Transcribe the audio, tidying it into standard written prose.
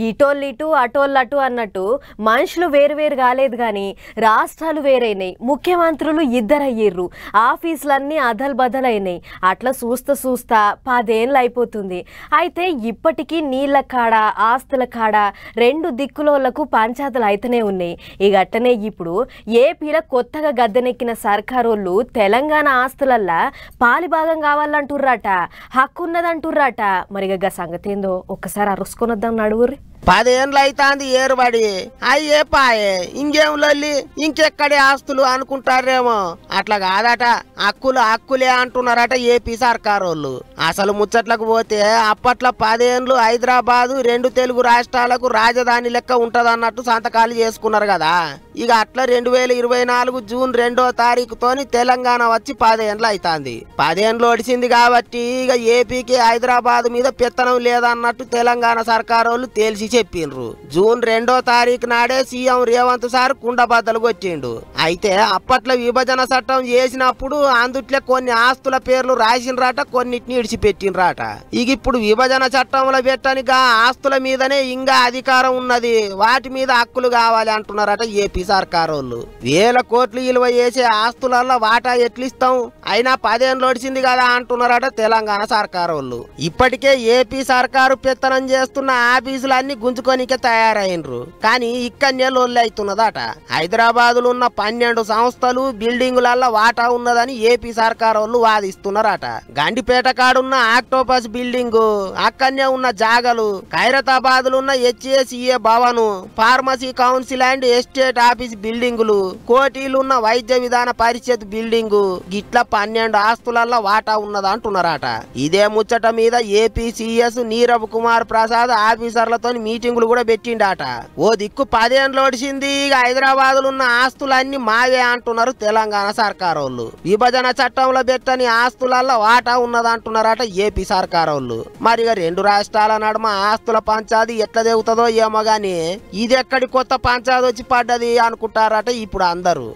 ఇటోళ్ళిటు అటోళ్ళటు అన్నట్టు మనుషులు వేరు కాలేదు కానీ రాష్ట్రాలు వేరైనాయి, ముఖ్యమంత్రులు ఇద్దరయ్యిర్రు, ఆఫీసులన్నీ అదల్ బదలైనాయి. అట్లా చూస్తా 10 ఏళ్ళు అయిపోతుంది. అయితే ఇప్పటికీ నీళ్ల కాడ ఆస్తుల కాడ 2 దిక్కులోళ్లకు పంచాయతీలు అయితేనే ఉన్నాయి. ఇక అట్టనే ఇప్పుడు ఏపీలో కొత్తగా గద్దెనెక్కిన సర్కారోళ్ళు తెలంగాణ ఆస్తులల్లా పాలిభాగం కావాలంటుర్రట, హక్కున్నదంటుర్రట. మరిగా సంగతి ఏందో ఒక్కసారి అరుసుకొనొద్దాం నడువురి. 10 ఏళ్ళు అయితాంది ఏరుబడి అయ్యే పాయే, ఇంకేం లొల్లి, ఇంకెక్కడి ఆస్తులు అనుకుంటారేమో. అట్లా కాదట, హక్కులే అంటున్నారట ఏపీ సర్కారోళ్ళు. అసలు ముచ్చట్లకు పోతే అప్పట్లో 10 ఏళ్ళు హైదరాబాదు 2 తెలుగు రాష్ట్రాలకు రాజధాని లెక్క ఉంటదన్నట్టు సంతకాలు చేసుకున్నారు కదా. ఇక అట్లా 2024 జూన్ 2వ తారీఖుతోని తెలంగాణ వచ్చి 10 ఏళ్ళు అయితాంది. 10 ఏళ్ళు ఒడిసింది కాబట్టి ఇక ఏపీకి హైదరాబాద్ మీద పెత్తనం లేదన్నట్టు తెలంగాణ సర్కారోళ్ళు తేల్చి చెప్పిండ్రు. జూన్ 2వ తారీఖు నాడే సీఎం రేవంత్ సార్ కుండబద్దలు కొట్టిండు. అయితే అప్పట్లో విభజన చట్టం చేసినప్పుడు అందుట్లో కొన్ని ఆస్తుల పేర్లు రాసిండ్రాట, కొన్నిటిని ఇడిచిపెట్టిండ్రాట. ఇక ఇప్పుడు విభజన చట్టంలో పెట్టనిగా ఆస్తుల మీదనే ఇంకా అధికారం ఉన్నది, వాటి మీద హక్కులు కావాలి అంటున్నారట ఏపీ సర్కారోళ్ళు. 1000 కోట్లు విలువ చేసే ఆస్తులలో వాటా ఎట్లిస్తాం, అయినా 10 ఏళ్ళు ఒడిసింది కదా అంటున్నారట తెలంగాణ సర్కారోళ్ళు. ఇప్పటికే ఏపీ సర్కారు పెత్తనం చేస్తున్న ఆఫీసులన్నీ గుంజుకోనికే తయారైనరు. కానీ ఇక్కడనే లొల్లి అవుతున్నదట. హైదరాబాదులో ఉన్న 12 సంస్థలు బిల్డింగులలో వాటా ఉన్నదని ఏపీ సర్కారోళ్ళు వాదిస్తున్నారట. గండిపేట కాడున్న ఆక్టోపస్ బిల్డింగు, అక్కడనే ఉన్న జాగలు, ఖైరతాబాద్ ఉన్న హెచ్ఏసిఏ భవను, pharmacy council and estate office బిల్డింగులు, కోటిలున్న వైద్య విధాన పరిషత్ బిల్డింగు, గిట్ల 12 ఆస్తులలో వాటా ఉన్నదంటున్నారట. ఇదే ముచ్చట మీద ఏపీ సీఎస్ నీరబ్ కుమార్ ప్రసాద్ ఆఫీసర్లతో మీటింగులు కూడా పెట్టిండాట. ఓ దిక్కు 10 ఏళ్ళు ఒడిసింది, హైదరాబాద్ ఉన్న ఆస్తులన్నీ మావే అంటున్నారు తెలంగాణ సర్కారోళ్ళు. విభజన చట్టంలో పెట్టని ఆస్తులలో వాటా ఉన్నదంటున్నారట ఏపీ సర్కారోళ్ళు. మరిగా 2 రాష్ట్రాల నడుమ ఆస్తుల పంచాది ఎట్లా దేగుతుందో ఏమో గాని ఇదెక్కడి కొత్త పంచాది వచ్చి పడ్డది అనుకుంటారట ఇప్పుడు అందరూ.